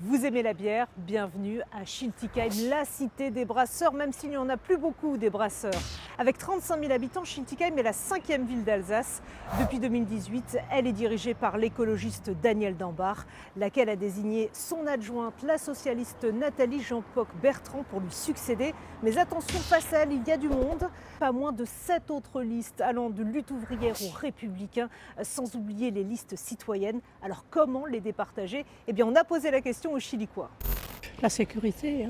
Vous aimez la bière? Bienvenue à Schiltigheim, la cité des brasseurs, même s'il n'y en a plus beaucoup des brasseurs. Avec 35 000 habitants, Schiltigheim est la 5e ville d'Alsace. Depuis 2018, elle est dirigée par l'écologiste Danielle Dambach, laquelle a désigné son adjointe, la socialiste Nathalie Jeanpok-Bertrand, pour lui succéder. Mais attention, face à elle, il y a du monde. Pas moins de 7 autres listes allant de lutte ouvrière aux républicains, sans oublier les listes citoyennes. Alors comment les départager? Eh bien, on a posé la question aux Chilicois. La sécurité,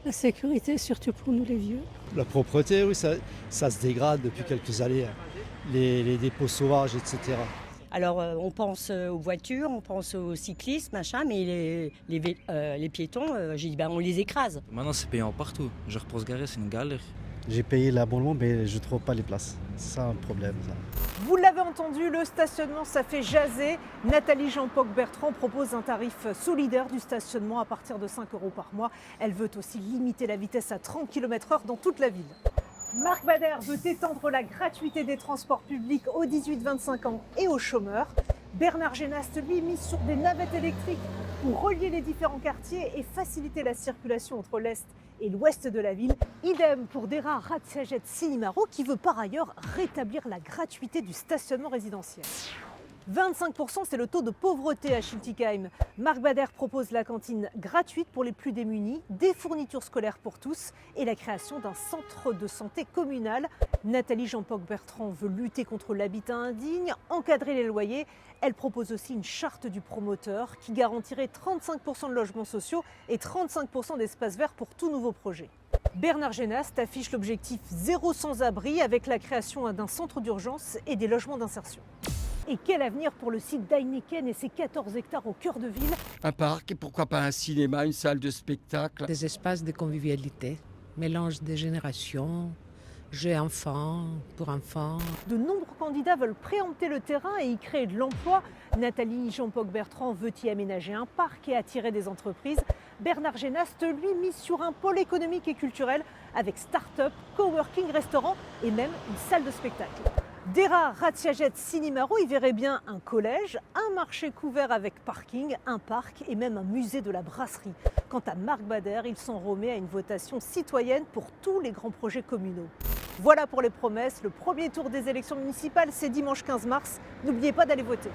la sécurité, surtout pour nous les vieux. La propreté, oui, ça se dégrade depuis quelques années. Les dépôts sauvages, etc. Alors on pense aux voitures, on pense aux cyclistes, machin, mais les piétons, j'ai dit on les écrase. Maintenant c'est payant partout, genre pour se garer c'est une galère. J'ai payé l'abonnement, mais je ne trouve pas les places. C'est ça un problème. Ça. Vous l'avez entendu, le stationnement, ça fait jaser. Nathalie Jeanpok-Bertrand propose un tarif solidaire du stationnement à partir de 5 € par mois. Elle veut aussi limiter la vitesse à 30 km/h dans toute la ville. Marc Bader veut étendre la gratuité des transports publics aux 18-25 ans et aux chômeurs. Bernard Génast, lui, mise sur des navettes électriques pour relier les différents quartiers et faciliter la circulation entre l'Est et l'Ouest de la ville. Idem pour Dera Ratsaget Sinimaro qui veut par ailleurs rétablir la gratuité du stationnement résidentiel. 25%, c'est le taux de pauvreté à Schiltigheim. Marc Bader propose la cantine gratuite pour les plus démunis, des fournitures scolaires pour tous et la création d'un centre de santé communal. Nathalie Jeanpok-Bertrand veut lutter contre l'habitat indigne, encadrer les loyers. Elle propose aussi une charte du promoteur qui garantirait 35% de logements sociaux et 35% d'espaces verts pour tout nouveau projet. Bernard Génast affiche l'objectif zéro sans-abri avec la création d'un centre d'urgence et des logements d'insertion. Et quel avenir pour le site d'Heineken et ses 14 hectares au cœur de ville? Un parc et pourquoi pas un cinéma, une salle de spectacle. Des espaces de convivialité, mélange des générations, jeux enfants, pour enfants. De nombreux candidats veulent préempter le terrain et y créer de l'emploi. Nathalie Jeanpok-Bertrand veut y aménager un parc et attirer des entreprises. Bernard Génast, lui, mise sur un pôle économique et culturel avec start-up, coworking, restaurant et même une salle de spectacle. Dera Ratsaget Sinimaro y verrait bien un collège, un marché couvert avec parking, un parc et même un musée de la brasserie. Quant à Marc Bader, il s'en remet à une votation citoyenne pour tous les grands projets communaux. Voilà pour les promesses. Le premier tour des élections municipales, c'est dimanche 15 mars. N'oubliez pas d'aller voter.